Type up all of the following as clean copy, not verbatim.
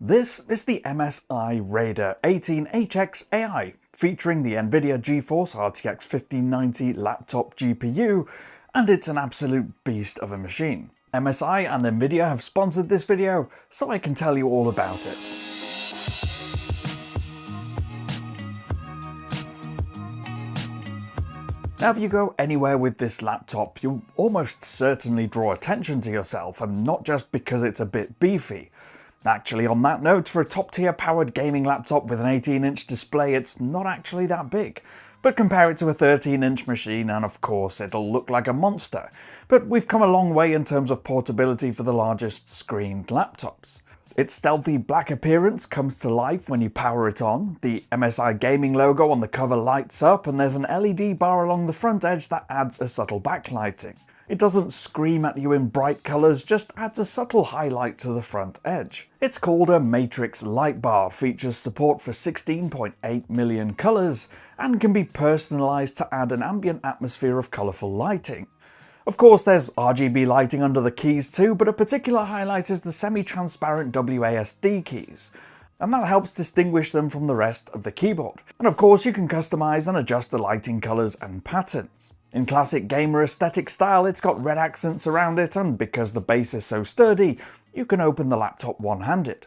This is the Msi Raider 18 Hx Ai, featuring the NVIDIA GeForce RTX 1590 laptop GPU, and it's an absolute beast of a machine. MSI and NVIDIA have sponsored this video, so I can tell you all about it. Now, if you go anywhere with this laptop, you'll almost certainly draw attention to yourself, and not just because it's a bit beefy. Actually, on that note, for a top-tier powered gaming laptop with an 18-inch display, it's not actually that big. But compare it to a 13-inch machine and of course it'll look like a monster. But we've come a long way in terms of portability for the largest screened laptops. Its stealthy black appearance comes to life when you power it on, the MSI gaming logo on the cover lights up, and there's an LED bar along the front edge that adds a subtle backlighting. It doesn't scream at you in bright colours, just adds a subtle highlight to the front edge. It's called a matrix light bar, features support for 16.8 million colours, and can be personalised to add an ambient atmosphere of colourful lighting. Of course, there's RGB lighting under the keys too, but a particular highlight is the semi-transparent WASD keys, and that helps distinguish them from the rest of the keyboard. And of course, you can customise and adjust the lighting colours and patterns. In classic gamer aesthetic style, it's got red accents around it, and because the base is so sturdy, you can open the laptop one-handed.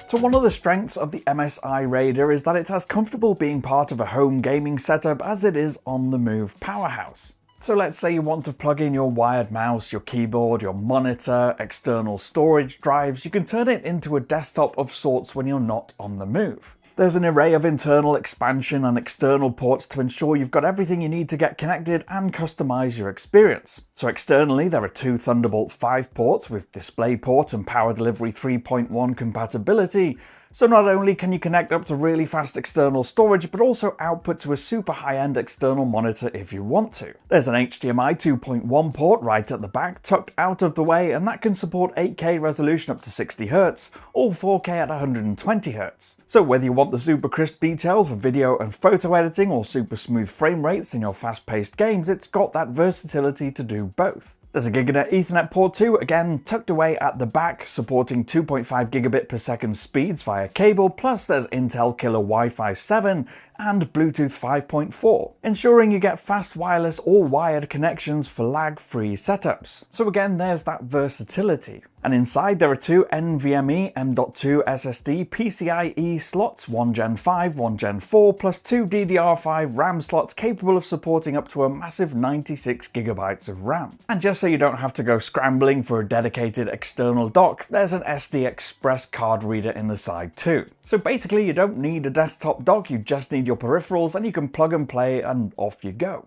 So one of the strengths of the Msi Raider is that it's as comfortable being part of a home gaming setup as it is on-the-move powerhouse. So let's say you want to plug in your wired mouse, your keyboard, your monitor, external storage drives, you can turn it into a desktop of sorts when you're not on the move. There's an array of internal expansion and external ports to ensure you've got everything you need to get connected and customize your experience. So externally, there are two Thunderbolt 5 ports with DisplayPort and Power Delivery 3.1 compatibility. So not only can you connect up to really fast external storage, but also output to a super high-end external monitor if you want to. There's an HDMI 2.1 port right at the back, tucked out of the way, and that can support 8K resolution up to 60Hz, or 4K at 120Hz. So whether you want the super crisp detail for video and photo editing, or super smooth frame rates in your fast-paced games, it's got that versatility to do both. There's a Gigabit Ethernet port too, again tucked away at the back, supporting 2.5 gigabit per second speeds via cable, plus there's Intel Killer Wi-Fi 7 and Bluetooth 5.4, ensuring you get fast wireless or wired connections for lag-free setups. So again, there's that versatility. And inside there are two NVMe M.2 SSD PCIe slots, one Gen 5, one Gen 4, plus two DDR5 RAM slots capable of supporting up to a massive 96 gigabytes of RAM. And just so you don't have to go scrambling for a dedicated external dock, there's an SD Express card reader in the side too. So basically you don't need a desktop dock, you just need your peripherals and you can plug and play and off you go.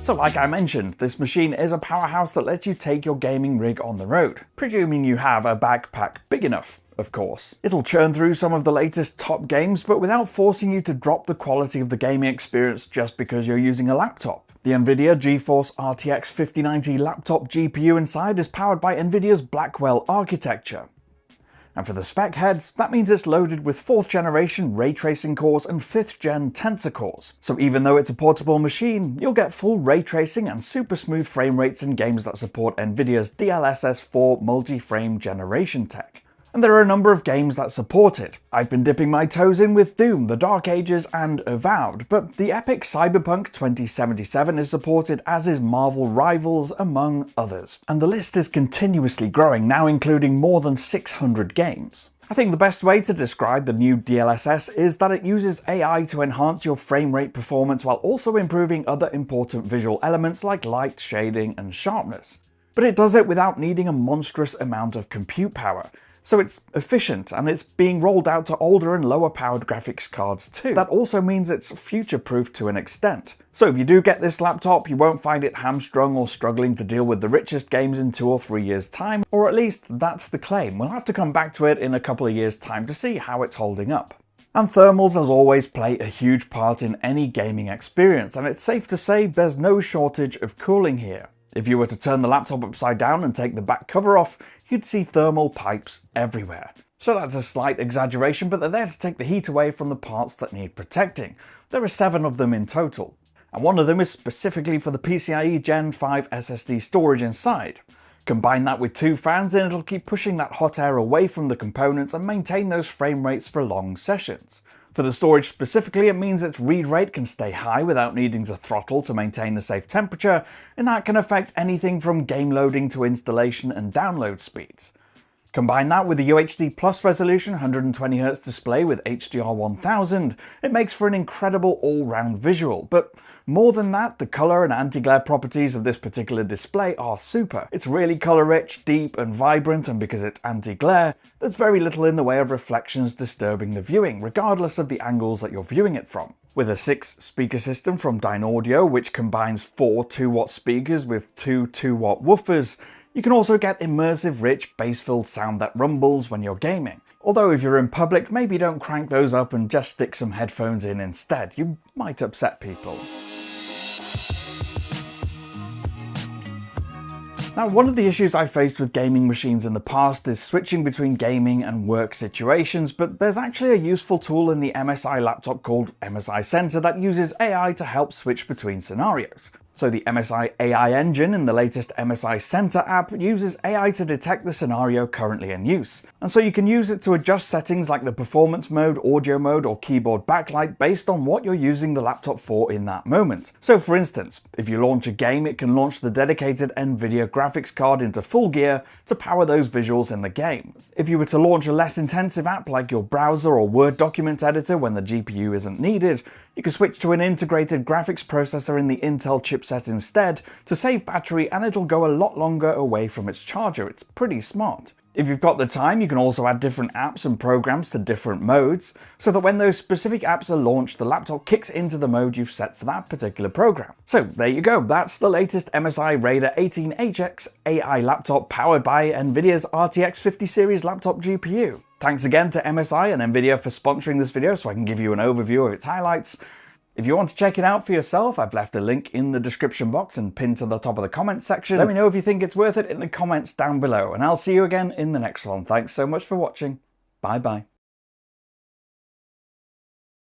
So like I mentioned, this machine is a powerhouse that lets you take your gaming rig on the road, presuming you have a backpack big enough, of course. It'll churn through some of the latest top games, but without forcing you to drop the quality of the gaming experience just because you're using a laptop. The NVIDIA GeForce RTX 1590 laptop GPU inside is powered by NVIDIA's Blackwell architecture. And for the spec heads, that means it's loaded with 4th generation ray tracing cores and 5th gen tensor cores. So even though it's a portable machine, you'll get full ray tracing and super smooth frame rates in games that support NVIDIA's DLSS 4 multi-frame generation tech. And there are a number of games that support it. I've been dipping my toes in with Doom, The Dark Ages and Avowed, but the epic Cyberpunk 2077 is supported, as is Marvel Rivals, among others. And the list is continuously growing, now including more than 600 games. I think the best way to describe the new DLSS is that it uses AI to enhance your frame rate performance while also improving other important visual elements like light, shading and sharpness. But it does it without needing a monstrous amount of compute power. So it's efficient, and it's being rolled out to older and lower powered graphics cards too. That also means it's future-proof to an extent. So if you do get this laptop, you won't find it hamstrung or struggling to deal with the richest games in 2 or 3 years' time, or at least that's the claim. We'll have to come back to it in a couple of years' time to see how it's holding up. And thermals, as always, play a huge part in any gaming experience, and it's safe to say there's no shortage of cooling here. If you were to turn the laptop upside down and take the back cover off, you'd see thermal pipes everywhere. So that's a slight exaggeration, but they're there to take the heat away from the parts that need protecting. There are 7 of them in total. and one of them is specifically for the PCIe Gen 5 SSD storage inside. Combine that with 2 fans and it'll keep pushing that hot air away from the components and maintain those frame rates for long sessions. For the storage specifically, it means its read rate can stay high without needing to throttle to maintain a safe temperature, and that can affect anything from game loading to installation and download speeds. Combine that with the UHD Plus resolution 120Hz display with HDR 1000, it makes for an incredible all-round visual, but more than that, the colour and anti-glare properties of this particular display are super. It's really colour-rich, deep and vibrant, and because it's anti-glare, there's very little in the way of reflections disturbing the viewing, regardless of the angles that you're viewing it from. With a 6-speaker system from Dynaudio, which combines 4 2-watt speakers with 2 2-watt woofers, you can also get immersive, rich, bass-filled sound that rumbles when you're gaming. Although if you're in public, maybe don't crank those up and just stick some headphones in instead. You might upset people. Now, one of the issues I've faced with gaming machines in the past is switching between gaming and work situations, but there's actually a useful tool in the MSI laptop called MSI Center that uses AI to help switch between scenarios. So the MSI AI engine in the latest MSI Center app uses AI to detect the scenario currently in use. And so you can use it to adjust settings like the performance mode, audio mode, or keyboard backlight based on what you're using the laptop for in that moment. So for instance, if you launch a game, it can launch the dedicated NVIDIA graphics card into full gear to power those visuals in the game. If you were to launch a less intensive app like your browser or Word document editor when the GPU isn't needed, you can switch to an integrated graphics processor in the Intel chipset instead to save battery, and it'll go a lot longer away from its charger. It's pretty smart. If you've got the time, you can also add different apps and programs to different modes, so that when those specific apps are launched, the laptop kicks into the mode you've set for that particular program. So there you go, that's the latest MSI Raider 18 Hx AI laptop powered by NVIDIA's RTX 50 series laptop GPU. Thanks again to MSI and NVIDIA for sponsoring this video so I can give you an overview of its highlights. If you want to check it out for yourself, I've left a link in the description box and pinned to the top of the comments section. Let me know if you think it's worth it in the comments down below, and I'll see you again in the next one. Thanks so much for watching. Bye bye.